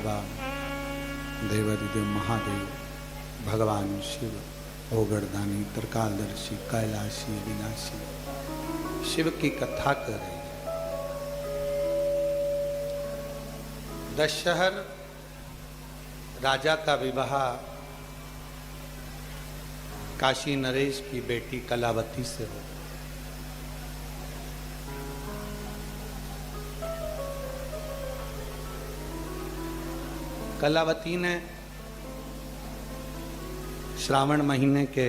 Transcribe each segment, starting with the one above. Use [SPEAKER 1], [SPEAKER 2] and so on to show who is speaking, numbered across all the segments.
[SPEAKER 1] बाबा, देवादिदेव महादेव, भगवान शिव, ओगरदानी, त्रिकालदर्शी, कैलाशी, विनाशी, शिव की कथा कर रही है। दशहर राजा का विवाह काशी नरेश की बेटी कलावती से हो। कलावती ने श्रावण महीने के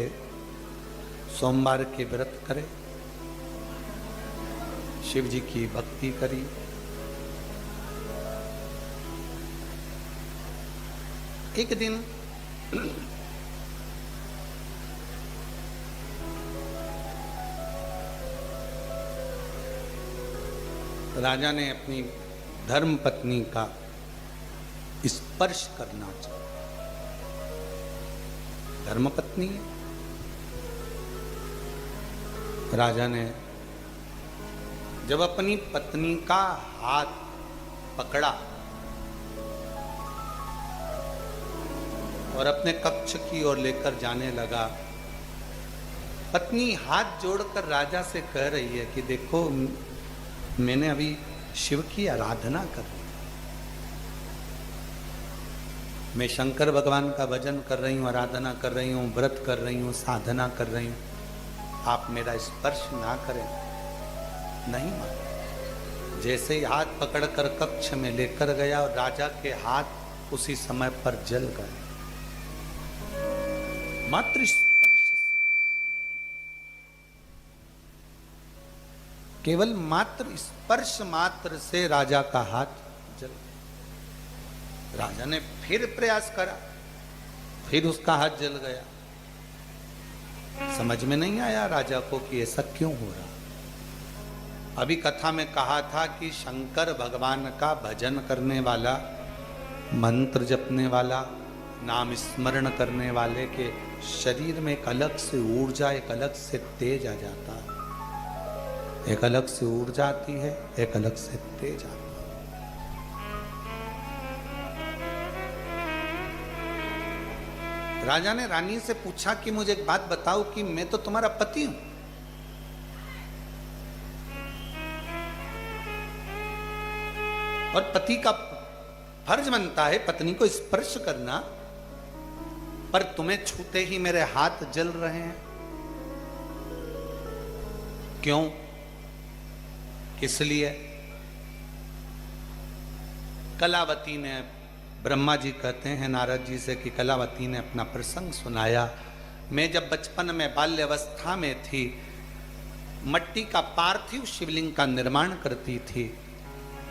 [SPEAKER 1] सोमवार के व्रत करे, शिव जी की भक्ति करी। एक दिन राजा ने अपनी धर्म पत्नी का स्पर्श करना चाहिए। धर्म पत्नी राजा ने जब अपनी पत्नी का हाथ पकड़ा और अपने कक्ष की ओर लेकर जाने लगा, पत्नी हाथ जोड़कर राजा से कह रही है कि देखो, मैंने अभी शिव की आराधना कर रही, मैं शंकर भगवान का भजन कर रही हूँ, आराधना कर रही हूँ, व्रत कर रही हूँ, साधना कर रही हूँ, आप मेरा स्पर्श ना करें। नहीं माना। जैसे ही हाथ पकड़कर कक्ष में लेकर गया और राजा के हाथ उसी समय पर जल गए। मात्र स्पर्श से, केवल मात्र स्पर्श मात्र से राजा का हाथ जल गया। राजा ने फिर प्रयास करा, फिर उसका हाथ जल गया। समझ में नहीं आया राजा को कि ऐसा क्यों हो रहा। अभी कथा में कहा था कि शंकर भगवान का भजन करने वाला, मंत्र जपने वाला, नाम स्मरण करने वाले के शरीर में एक अलग से ऊर्जा, एक अलग से तेज आ जाता है। एक अलग से ऊर्जा आती है, एक अलग से तेज आता है। राजा ने रानी से पूछा कि मुझे एक बात बताओ कि मैं तो तुम्हारा पति हूं, और पति का फर्ज बनता है पत्नी को स्पर्श करना, पर तुम्हें छूते ही मेरे हाथ जल रहे हैं, क्यों, किस लिए? कलावती ने, ब्रह्मा जी कहते हैं नारद जी से कि कलावती ने अपना प्रसंग सुनाया। मैं जब बचपन में बाल्यावस्था में थी, मट्टी का पार्थिव शिवलिंग का निर्माण करती थी।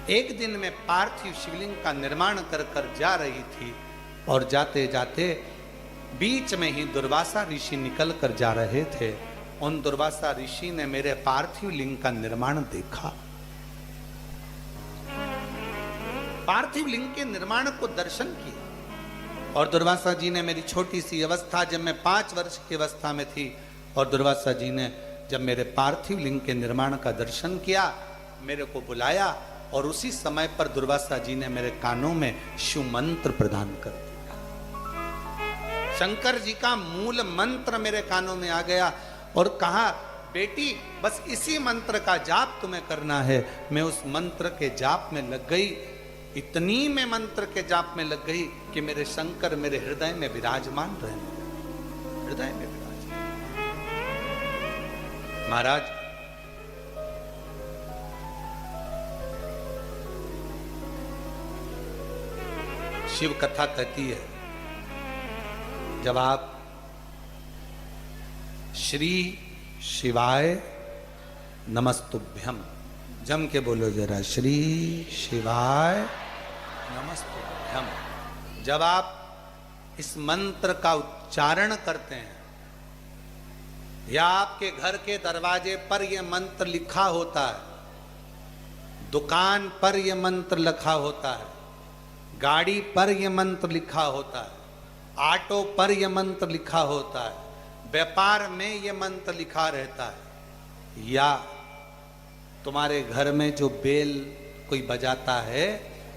[SPEAKER 1] एक दिन मैं पार्थिव शिवलिंग का निर्माण कर कर जा रही थी और जाते जाते बीच में ही दुर्वासा ऋषि निकल कर जा रहे थे। उन दुर्वासा ऋषि ने मेरे पार्थिव लिंग का निर्माण देखा। पार्थिव लिंग के निर्माण को दर्शन किया, और दुर्वासा जी ने मेरी छोटी सी अवस्था, जब मैं 5 वर्ष की अवस्था में थी, और दुर्वासा जी ने जब मेरे पार्थिव लिंग के निर्माण का दर्शन किया, मेरे को बुलाया, और उसी समय पर दुर्वासा जी ने मेरे कानों में शिव मंत्र प्रदान कर दिया। शंकर जी का मूल मंत्र मेरे कानों में आ गया और कहा, बेटी बस इसी मंत्र का जाप तुम्हें करना है। मैं उस मंत्र के जाप में लग गई। इतनी मैं मंत्र के जाप में लग गई कि मेरे शंकर मेरे हृदय में विराजमान रहने लगे, हृदय में विराजमान। महाराज, शिव कथा कहती है, जब आप श्री शिवाय नमस्तुभ्यम, जम के बोलो जरा, श्री शिवाय नमस्तुभ्यम, जब आप इस मंत्र का उच्चारण करते हैं, या आपके घर के दरवाजे पर यह मंत्र लिखा होता है, दुकान पर यह मंत्र लिखा होता है, गाड़ी पर यह मंत्र लिखा होता है, ऑटो पर यह मंत्र लिखा होता है, व्यापार में यह मंत्र लिखा रहता है, या तुम्हारे घर में जो बेल कोई बजाता है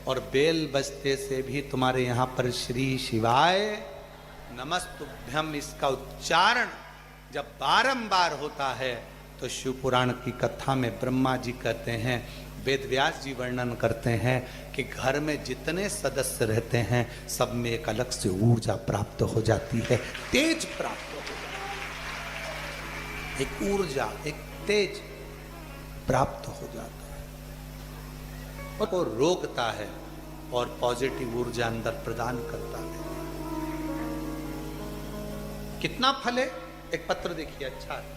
[SPEAKER 1] और बेल बजते से भी तुम्हारे यहाँ पर श्री शिवाय नमस्तुभ्यम इसका उच्चारण जब बारंबार होता है तो शिव पुराण की कथा में ब्रह्मा जी कहते हैं, वेद व्यास जी वर्णन करते हैं कि घर में जितने सदस्य रहते हैं सब में एक अलग से ऊर्जा प्राप्त हो जाती है, तेज प्राप्त हो जाती है, एक ऊर्जा, एक तेज प्राप्त हो जाता है और वो रोकता है और पॉजिटिव ऊर्जा अंदर प्रदान करता है। कितना फल है, एक पत्र देखिए, अच्छा है।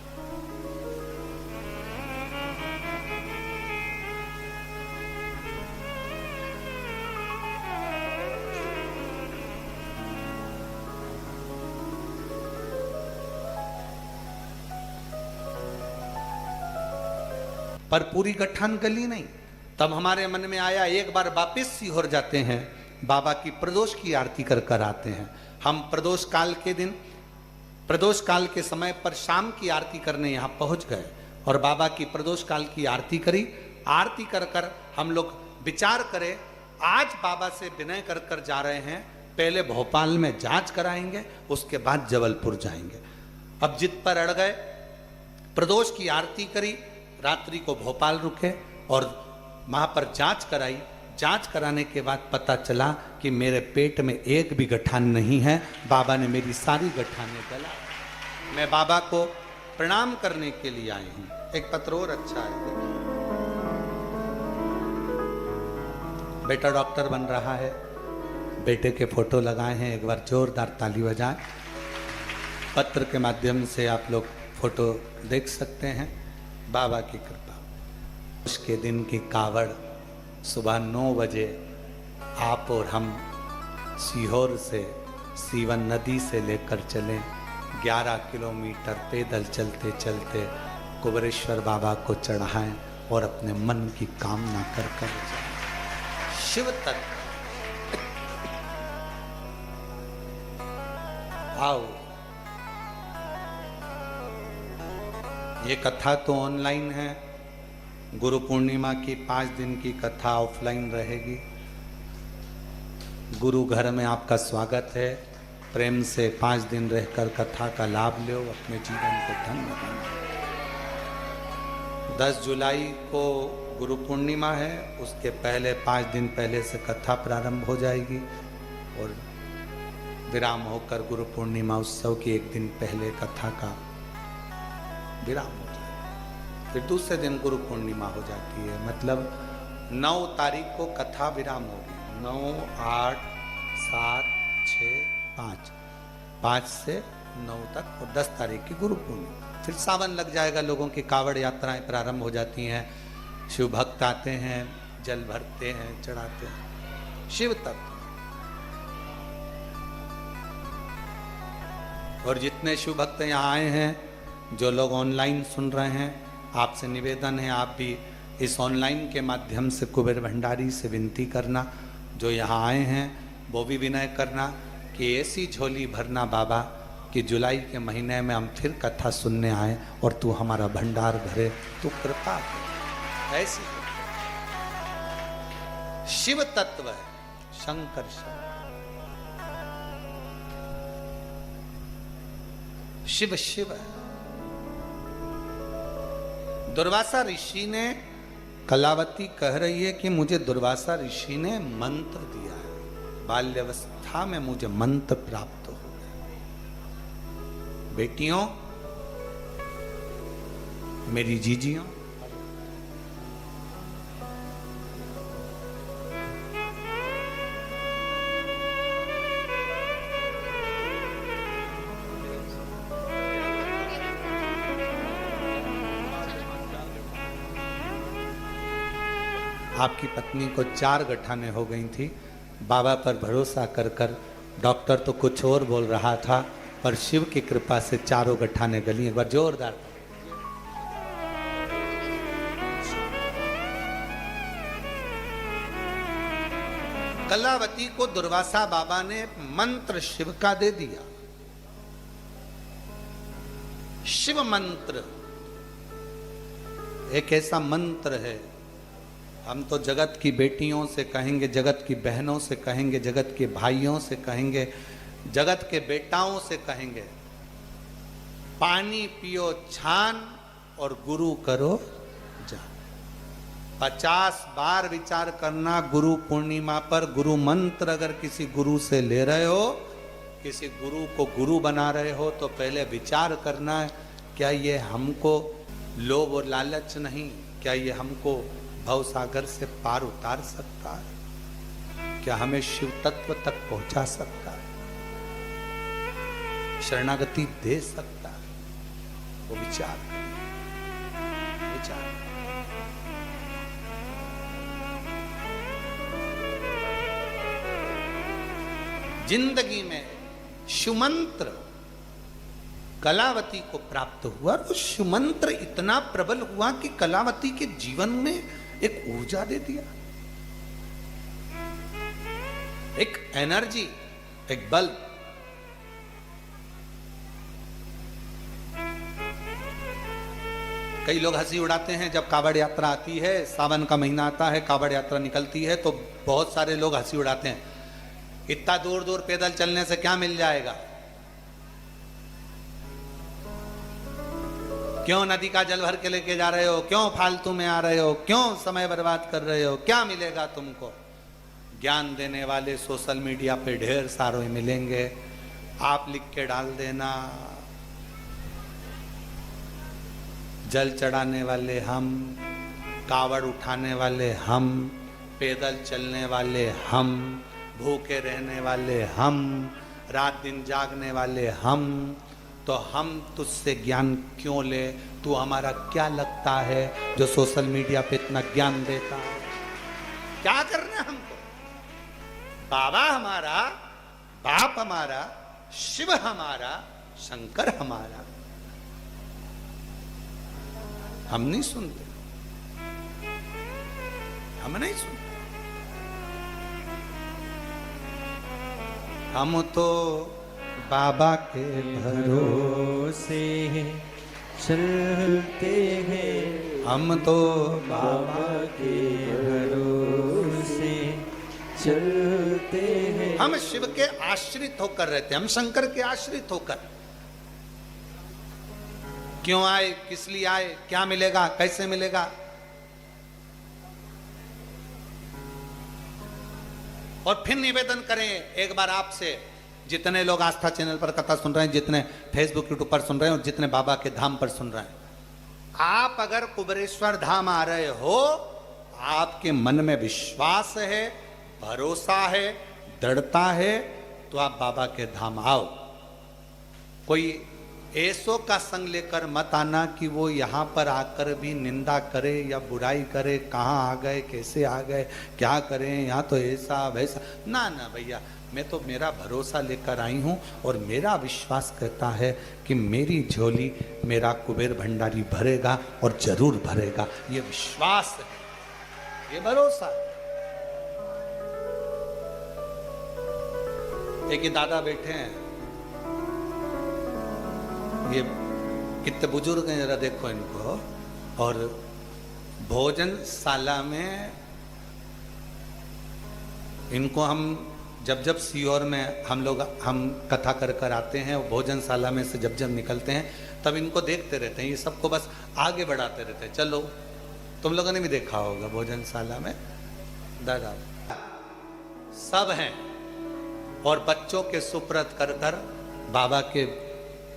[SPEAKER 1] पर पूरी गठान गली नहीं। तब हमारे मन में आया एक बार वापिस सीहोर जाते हैं, बाबा की प्रदोष की आरती कर कर आते हैं। हम प्रदोष काल के दिन, प्रदोष काल के समय पर शाम की आरती करने यहाँ पहुँच गए और बाबा की प्रदोष काल की आरती करी। आरती कर कर हम लोग विचार करें, आज बाबा से विनय कर कर जा रहे हैं, पहले भोपाल में जांच कराएंगे, उसके बाद जबलपुर जाएंगे। अब जिद पर अड़ गए, प्रदोष की आरती करी, रात्रि को भोपाल रुके और वहां पर जांच कराई। जांच कराने के बाद पता चला कि मेरे पेट में एक भी गठान नहीं है, बाबा ने मेरी सारी गठानें गला। मैं बाबा को प्रणाम करने के लिए आई हूं। एक पत्र और अच्छा है, बेटा डॉक्टर बन रहा है, बेटे के फोटो लगाए हैं, एक बार जोरदार ताली बजाएं। पत्र के माध्यम से आप लोग फोटो देख सकते हैं। बाबा की कृपा, उसके दिन की कावड़ सुबह 9 बजे आप और हम सीहोर से सीवन नदी से लेकर चले। 11 किलोमीटर पैदल चलते चलते कुबेरेश्वर बाबा को चढ़ाएं और अपने मन की कामना कर कर जाएं। शिव तत्व आओ। ये कथा तो ऑनलाइन है, गुरु पूर्णिमा की 5 दिन की कथा ऑफलाइन रहेगी। गुरु घर में आपका स्वागत है, प्रेम से 5 दिन रहकर कथा का लाभ लो, अपने जीवन को धन्य बनाओ। 10 जुलाई को गुरु पूर्णिमा है, उसके पहले 5 दिन पहले से कथा प्रारंभ हो जाएगी और विराम होकर गुरु पूर्णिमा उत्सव की 1 दिन पहले कथा का विराम हो जाए। फिर दूसरे दिन गुरु पूर्णिमा हो जाती है, मतलब 9 तारीख को कथा विराम होगी। 9, 8, 7, 6, 5 से 9 तक और 10 तारीख की गुरु पूर्णिमा। फिर सावन लग जाएगा, लोगों की कावड़ यात्राएं प्रारंभ हो जाती हैं, शिव भक्त आते हैं, जल भरते हैं, चढ़ाते हैं। शिव तत्व और जितने शिव भक्त यहाँ आए हैं, जो लोग ऑनलाइन सुन रहे हैं, आपसे निवेदन है आप भी इस ऑनलाइन के माध्यम से कुबेर भंडारी से विनती करना, जो यहाँ आए हैं वो भी विनय करना कि ऐसी झोली भरना बाबा कि जुलाई के महीने में हम फिर कथा सुनने आए और तू हमारा भंडार भरे, तू कृपा कर। ऐसी शिव तत्व है, शंकर शिव शिव है। दुर्वासा ऋषि ने, कलावती कह रही है कि मुझे दुर्वासा ऋषि ने मंत्र दिया है, बाल्यावस्था में मुझे मंत्र प्राप्त हो गया। बेटियों, मेरी जीजियों, आपकी पत्नी को 4 गठाने हो गई थी। बाबा पर भरोसा कर कर डॉक्टर तो कुछ और बोल रहा था, पर शिव की कृपा से 4 गठाने गली। एक बार जोरदार। कलावती को दुर्वासा बाबा ने मंत्र शिव का दे दिया। शिव मंत्र एक ऐसा मंत्र है हम तो जगत की बेटियों से कहेंगे, जगत की बहनों से कहेंगे, जगत के भाइयों से कहेंगे, जगत के बेटाओं से कहेंगे, पानी पियो छान और गुरु करो जान। 50 बार विचार करना गुरु पूर्णिमा पर। गुरु मंत्र अगर किसी गुरु से ले रहे हो, किसी गुरु को गुरु बना रहे हो, तो पहले विचार करना है, क्या ये हमको लोभ और लालच नहीं, क्या ये हमको भव सागर से पार उतार सकता है, क्या हमें शिव तत्व तक पहुंचा सकता है, शरणागति दे सकता है? वो विचार विचार। जिंदगी में शिवमंत्र कलावती को प्राप्त हुआ, और वो शिवमंत्र इतना प्रबल हुआ कि कलावती के जीवन में एक ऊर्जा दे दिया, एक एनर्जी, एक बल। कई लोग हंसी उड़ाते हैं जब कावड़ यात्रा आती है, सावन का महीना आता है, कावड़ यात्रा निकलती है, तो बहुत सारे लोग हंसी उड़ाते हैं, इतना दूर दूर पैदल चलने से क्या मिल जाएगा, क्यों नदी का जल भर के लेके जा रहे हो, क्यों फालतू में आ रहे हो, क्यों समय बर्बाद कर रहे हो, क्या मिलेगा तुमको? ज्ञान देने वाले सोशल मीडिया पे ढेर सारे मिलेंगे, आप लिख के डाल देना, जल चढ़ाने वाले हम, कावड़ उठाने वाले हम, पैदल चलने वाले हम, भूखे रहने वाले हम, रात दिन जागने वाले हम, तो हम तुझसे ज्ञान क्यों ले? तू हमारा क्या लगता है जो सोशल मीडिया पे इतना ज्ञान देता है? क्या करना है हमको? बाबा हमारा, बाप हमारा, शिव हमारा, शंकर हमारा, हम नहीं सुनते, हम नहीं सुनते। हम तो बाबा के भरोसे चलते हैं, हम तो बाबा के भरोसे चलते हैं। हम शिव के आश्रित होकर रहते हैं, हम शंकर के आश्रित होकर। क्यों आए, किस लिए आए, क्या मिलेगा, कैसे मिलेगा? और फिर निवेदन करें एक बार आपसे, जितने लोग आस्था चैनल पर कथा सुन रहे हैं, जितने फेसबुक यूट्यूब पर सुन रहे हैं और जितने बाबा के धाम पर सुन रहे हैं, आप अगर कुबेरेश्वर धाम आ रहे हो, आपके मन में विश्वास है, भरोसा है, दृढ़ता है, तो आप बाबा के धाम आओ। कोई ऐसो का संग लेकर मत आना कि वो यहाँ पर आकर भी निंदा करे या बुराई करे, कहाँ आ गए, कैसे आ गए, क्या करें, यहाँ तो ऐसा वैसा। ना ना भैया, मैं तो मेरा भरोसा लेकर आई हूँ और मेरा विश्वास कहता है कि मेरी झोली मेरा कुबेर भंडारी भरेगा और जरूर भरेगा। ये विश्वास है, ये भरोसा है। एक ये दादा बैठे हैं, ये कितने बुजुर्ग हैं जरा देखो इनको। और भोजनशाला में इनको हम जब सीहोर में हम कथा कर कर आते हैं, भोजनशाला में से जब निकलते हैं तब इनको देखते रहते हैं, ये सबको बस आगे बढ़ाते रहते हैं। चलो, तुम लोगों ने भी देखा होगा भोजनशाला में दादा सब हैं, और बच्चों के सुपुर्द कर कर बाबा के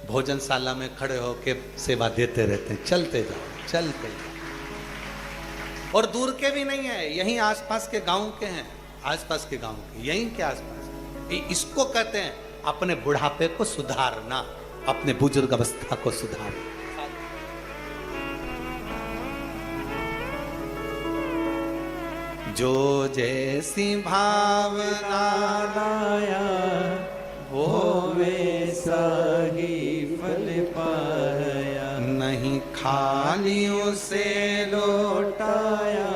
[SPEAKER 1] भोजनशाला में खड़े होकर सेवा देते रहते हैं। चलते जाओ, चलते जाओ। और दूर के भी नहीं है, यहीं आसपास के गांव के हैं, आसपास के गांव के, यहीं के आसपास। इसको कहते हैं अपने बुढ़ापे को सुधारना, अपने बुजुर्ग अवस्था को सुधारना। जो जैसी भावना लाया वो वैसा ही फल पाया, नहीं खाली उसे लौटाया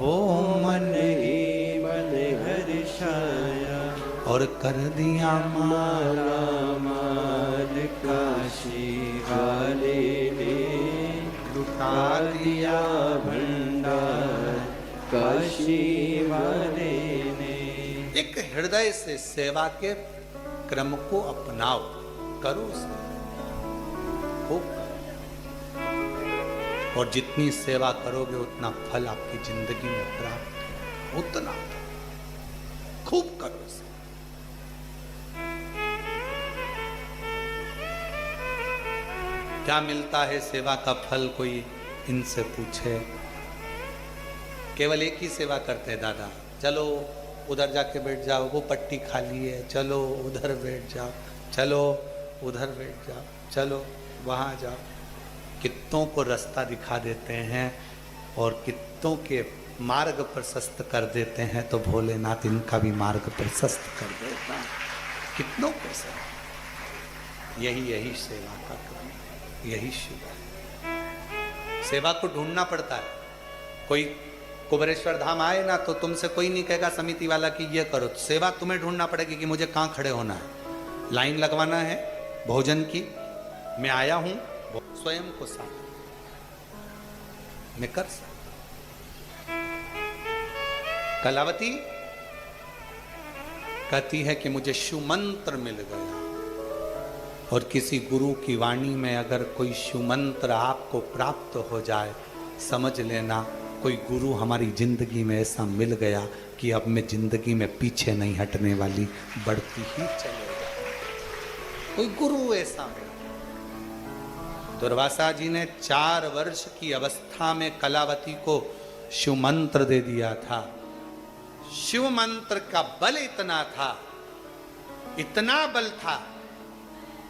[SPEAKER 1] वो मन ही मन हर्षाया, और कर दिया माला माल काशी वाले ने, लुटा दिया भंडार
[SPEAKER 2] काशी वाले ने।
[SPEAKER 1] एक हृदय से सेवा के क्रम को अपनाओ, करो उसे खूब करो। और जितनी सेवा करोगे उतना फल आपकी जिंदगी में प्राप्त होगा, उतना खूब करो उसे। क्या मिलता है सेवा का फल, कोई इनसे पूछे। केवल एक ही सेवा करते हैं दादा, चलो उधर जाके बैठ जाओ, वो पट्टी खाली है, चलो उधर बैठ जाओ, चलो उधर बैठ जाओ, चलो वहाँ जाओ। कित्तों को रास्ता दिखा देते हैं और कित्तों के मार्ग प्रशस्त कर देते हैं, तो भोलेनाथ इनका भी मार्ग प्रशस्त कर देता है। कितनों को सेवा, यही सेवा का क्रम, यही शिव है। सेवा को ढूंढना पड़ता है। कोई कुबेरेश्वर धाम आए ना तो तुमसे कोई नहीं कहेगा समिति वाला कि ये करो, सेवा तुम्हें ढूंढना पड़ेगी कि मुझे कहाँ खड़े होना है, लाइन लगवाना है भोजन की, मैं आया हूं, स्वयं को साथ मैं कर सकता। कलावती कहती है कि मुझे शिव मंत्र मिल गया, और किसी गुरु की वाणी में अगर कोई शिव मंत्र आपको प्राप्त हो जाए, समझ लेना कोई गुरु हमारी जिंदगी में ऐसा मिल गया कि अब मैं जिंदगी में पीछे नहीं हटने वाली, बढ़ती ही चलेगा। कोई गुरु ऐसा मिला। दुर्वासा जी ने 4 वर्ष की अवस्था में कलावती को शिव मंत्र दे दिया था। शिव मंत्र का बल इतना था, इतना बल था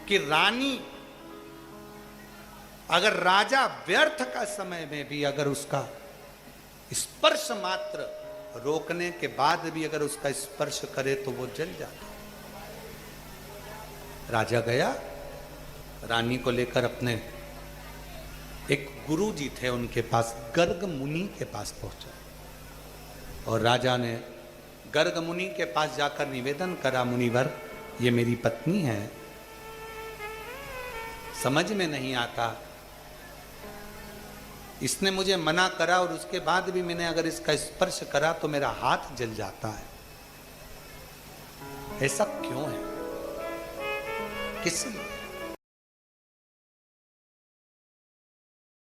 [SPEAKER 1] कि रानी, अगर राजा व्यर्थ का समय में भी अगर उसका स्पर्श मात्र रोकने के बाद भी अगर उसका स्पर्श करे तो वो जल जाता। राजा गया, रानी को लेकर अपने एक गुरु जी थे उनके पास, गर्ग मुनि के पास पहुंचा, और राजा ने गर्ग मुनि के पास जाकर निवेदन करा, मुनिवर ये मेरी पत्नी है, समझ में नहीं आता, इसने मुझे मना करा और उसके बाद भी मैंने अगर इसका स्पर्श करा तो मेरा हाथ जल जाता है, ऐसा क्यों है, किस लिए?